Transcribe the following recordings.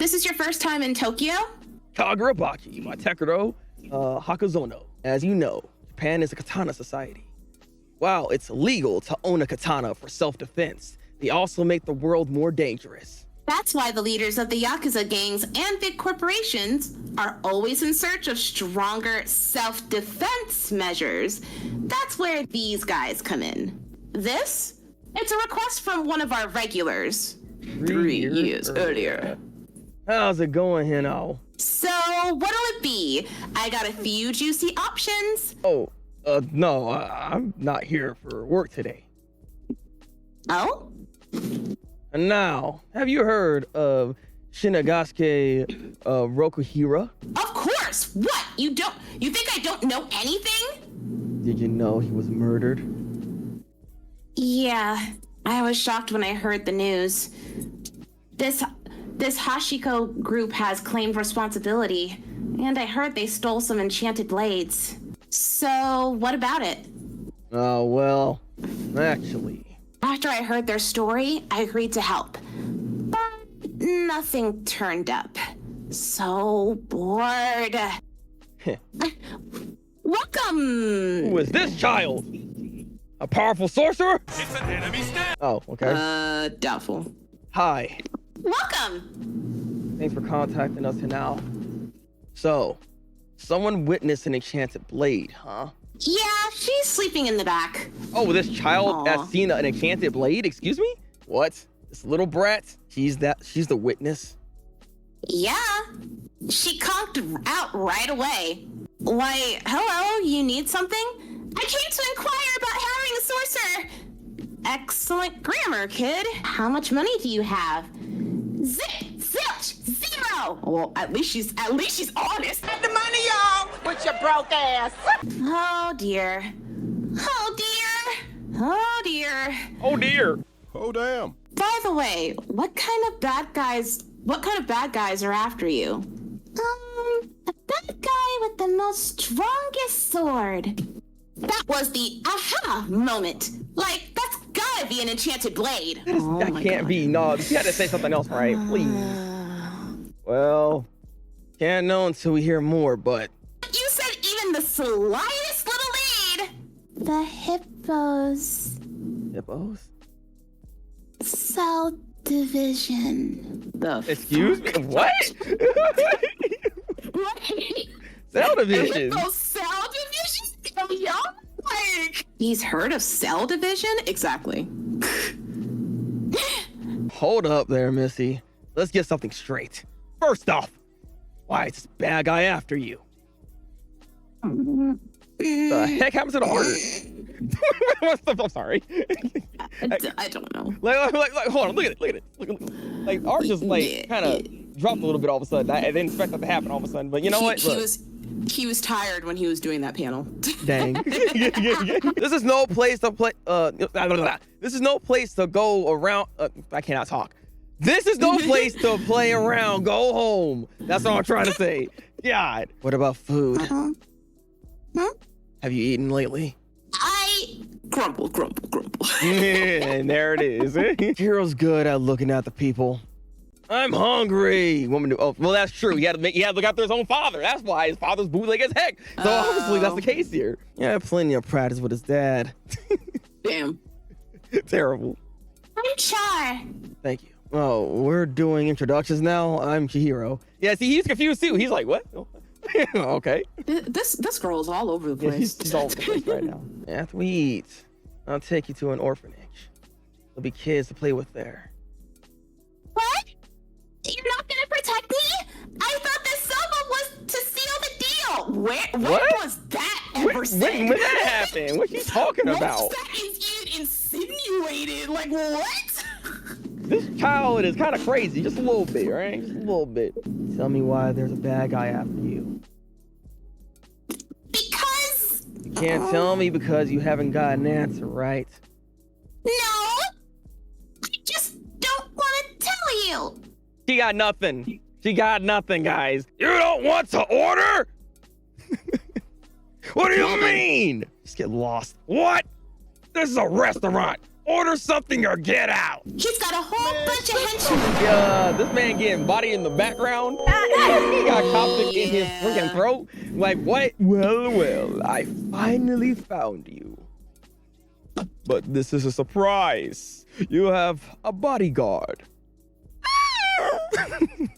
This is your first time in Tokyo? Kagura Bachi by Takeru Hokazono. As you know, Japan is a katana society. While it's illegal to own a katana for self-defense, they also make the world more dangerous. That's why the leaders of the Yakuza gangs and big corporations are always in search of stronger self-defense measures. That's where these guys come in. This? It's a request from one of our regulars. 3 years earlier. How's it going, Hino? So, what'll it be? I got a few juicy options. No, I'm not here for work today. Oh? And now, have you heard of Shinigasuke Rokuhira? Of course! What? You think I don't know anything? Did you know he was murdered? Yeah, I was shocked when I heard the news. This Hashiko group has claimed responsibility, and I heard they stole some enchanted blades. So, what about it? Oh, well, actually... After I heard their story, I agreed to help. But nothing turned up. So bored. Welcome! Who is this child? A powerful sorcerer? It's an enemy stand. Oh, okay. Doubtful. Hi. Welcome! Thanks for contacting us now. So, someone witnessed an enchanted blade, huh? Yeah, she's sleeping in the back. Oh, this child has seen an enchanted blade? Excuse me? What? This little brat? She's the witness? Yeah. She conked out right away. Why, hello, you need something? I came to inquire about hiring a sorcerer. Excellent grammar, kid. How much money do you have? Zilch! Zero! Well, at least she's honest. The money, y'all, with your broke ass. Oh dear. Oh dear. Oh dear. Oh dear. Oh damn. By the way, what kind of bad guys are after you? A bad guy with the most strongest sword. That was the aha moment. Like, that's gotta be an enchanted blade. That can't be. No, you had to say something else, right? Please. Well, can't know until we hear more, but... You said even the slightest little lead. The hippos. Hippos? Cell division. Excuse me? What? Cell division? Those cell divisions? Like, he's heard of cell division? Exactly. Hold up there, Missy. Let's get something straight. First off, why is this bad guy after you? The heck happened to the heart? I'm sorry. I don't know. Like, hold on, look at it. Like, art just kind of dropped a little bit all of a sudden. I didn't expect that to happen all of a sudden, but you know what? He was tired when he was doing that panel. Dang. This is no place to play. This is no place to go around. I cannot talk. This is no place to play around. Go home. That's all I'm trying to say. God. What about food? Have you eaten lately? Grumble. And there it is. Hero's good at looking at the people. I'm hungry. Oh, well, that's true. He had to look after his own father. That's why his father's bootleg as heck. So obviously that's the case here. Yeah, plenty of practice with his dad. Damn. Terrible. I'm Char. Thank you. Oh, we're doing introductions now. I'm Chihiro. Yeah, see, he's confused too. He's like, what? Okay. This girl is all over the Yeah, place. she's all over the place right now. After we eat, I'll take you to an orphanage. There'll be kids to play with there. What? You're not gonna protect me? I thought this sofa was to seal the deal. What was that ever said? When that happened? What are you talking about? That is insinuated. Like, what? This child is kind of crazy, just a little bit, right? Just a little bit. Tell me why there's a bad guy after you. Because... You can't tell me because you haven't got an answer, right? No! I just don't want to tell you! She got nothing. She got nothing, guys. You don't want to order? What do you mean? Just get lost. What? This is a restaurant. Order something or get out. He's got a whole bunch of henchmen. Yeah, this man getting body in the background. He got coptic in his freaking throat. Like, what? Well, I finally found you. But this is a surprise. You have a bodyguard. I'm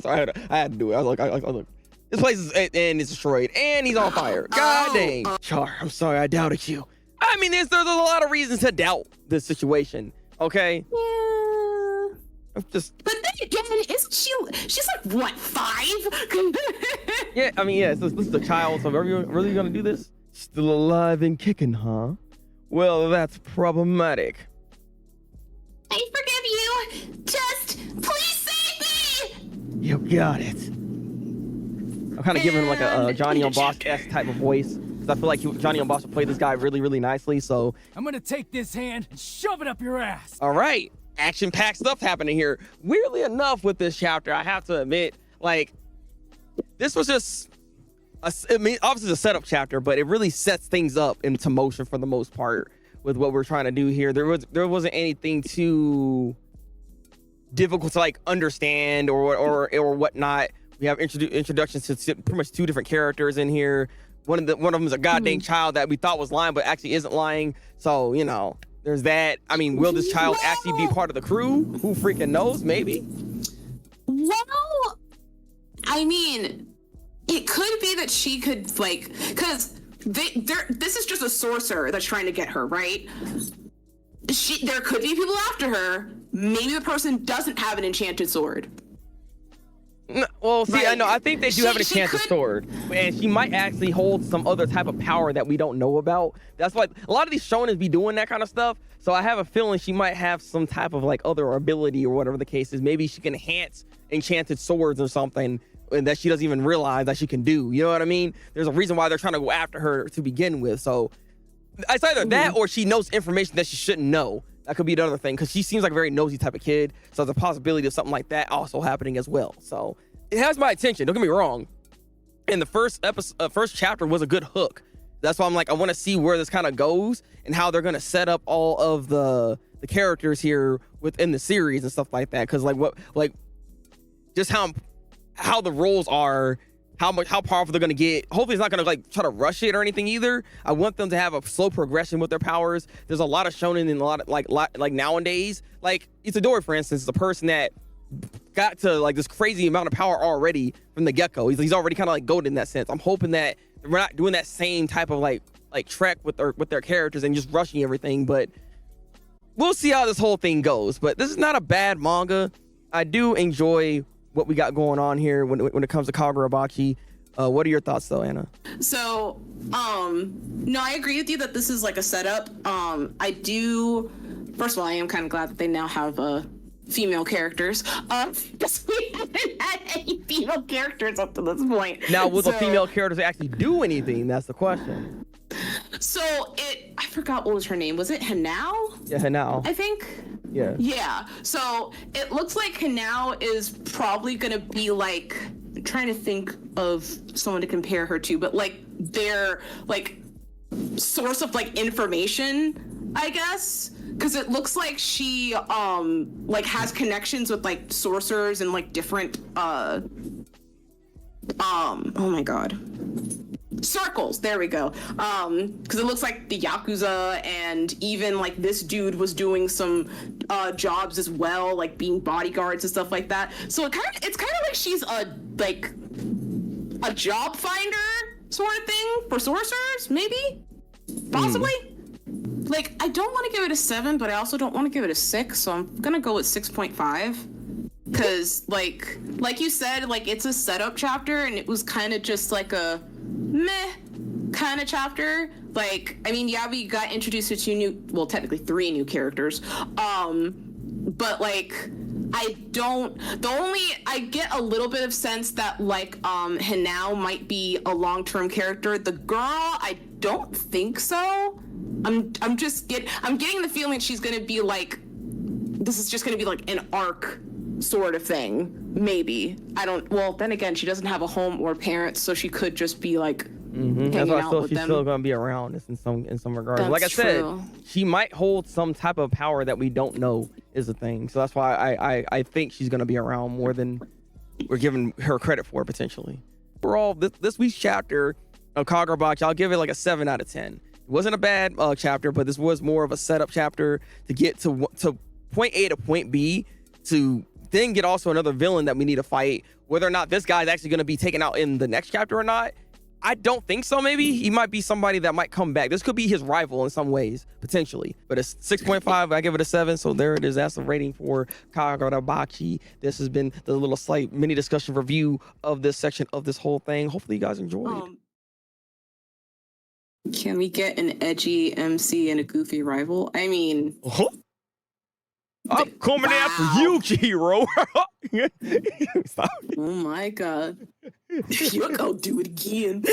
sorry, I had to do it. I was like, this place is and it's destroyed, and he's on fire. God dang. Char, I'm sorry I doubted you. I mean, there's a lot of reasons to doubt this situation. Okay. Yeah. I'm just. But then again, isn't she's like what, 5? Yeah, I mean, yeah. So this is a child. So are you really gonna do this? Still alive and kicking, huh? Well, that's problematic. I forgive you. Just please save me. You got it. I'm kind of giving him like a Johnny on Boss-esque type of voice. Because I feel like Johnny on Boss would play this guy really, really nicely. So I'm gonna take this hand and shove it up your ass. all right, action-packed stuff happening here. Weirdly enough, with this chapter, I have to admit, like, this was just, I mean, obviously it's a setup chapter, but it really sets things up into motion for the most part with what we're trying to do here. There wasn't anything too difficult to like understand or whatnot. We have introductions to pretty much 2 different characters in here. One of them is a goddamn child that we thought was lying, but actually isn't lying. So, you know, there's that. I mean, will this child actually be part of the crew? Who freaking knows? Maybe. Well, I mean, it could be that she could, like, because this is just a sorcerer that's trying to get her, right? There could be people after her. Maybe the person doesn't have an enchanted sword. No, well, see, Right. I know. I think they do have an enchanted sword, and she might actually hold some other type of power that we don't know about. That's why a lot of these shonens be doing that kind of stuff. So I have a feeling she might have some type of like other ability or whatever the case is. Maybe she can enhance enchanted swords or something, and that she doesn't even realize that she can do. You know what I mean? There's a reason why they're trying to go after her to begin with. So it's either that or she knows information that she shouldn't know. That could be another thing, because she seems like a very nosy type of kid. So there's a possibility of something like that also happening as well. So it has my attention. Don't get me wrong. And the first chapter was a good hook. That's why I'm like, I want to see where this kind of goes and how they're gonna set up all of the characters here within the series and stuff like that. Because just how the roles are, how powerful they're gonna get. Hopefully, it's not gonna like try to rush it or anything either. I want them to have a slow progression with their powers. There's a lot of shonen and a lot of like nowadays. Like Itadori, for instance, is a person that got to like this crazy amount of power already from the get-go. He's already kind of like goated in that sense. I'm hoping that we're not doing that same type of like trek with their characters and just rushing everything. But we'll see how this whole thing goes. But this is not a bad manga. I do enjoy what we got going on here when it comes to Kagurabachi. What are your thoughts though, Anna? So, no, I agree with you that this is like a setup. First of all, I am kind of glad that they now have female characters. Because we haven't had any female characters up to this point. Now, will the female characters actually do anything? That's the question. So I forgot what was her name. Was it Hanao? Yeah, Hanao. I think. Yeah. Yeah. So it looks like Hanao is probably gonna be like, I'm trying to think of someone to compare her to, but like their like source of like information, I guess. Because it looks like she like has connections with like sorcerers and like different oh my god, circles. There we go. Because it looks like the Yakuza and even like this dude was doing some jobs as well, like being bodyguards and stuff like that. So it's kind of like she's a job finder sort of thing for sorcerers, maybe, possibly. Like, I don't want to give it a 7, but I also don't want to give it a 6, so I'm gonna go with 6.5. Because, like you said, like, it's a setup chapter, and it was kind of just like a meh kind of chapter. Like, I mean, yeah, we got introduced to 3 new characters. But, like, I get a little bit of sense that, like, Hanao might be a long-term character. The girl, I don't think so. I'm getting the feeling she's gonna be like, this is just gonna be like an arc sort of thing, maybe. Well, then again, she doesn't have a home or parents, so she could just be like That's why I out feel with she's them. still gonna be around in some regards. That's Like I said, true. she might hold some type of power that we don't know is a thing. So that's why I think she's gonna be around more than we're giving her credit for potentially. Overall, this week's chapter of Kagurabachi, I'll give it like a 7 out of 10. It wasn't a bad chapter, but this was more of a setup chapter to get to point A to point B, to then get also another villain that we need to fight. Whether or not this guy's actually going to be taken out in the next chapter or not, I don't think so. Maybe he might be somebody that might come back. This could be his rival in some ways, potentially. But it's 6.5. I give it a 7. So there it is. That's the rating for Kagurabachi. This has been the little slight mini discussion review of this section of this whole thing. Hopefully you guys enjoyed. Can we get an edgy MC and a goofy rival? I mean, I'm coming after you, Chihiro. Stop. oh my god. You're gonna do it again.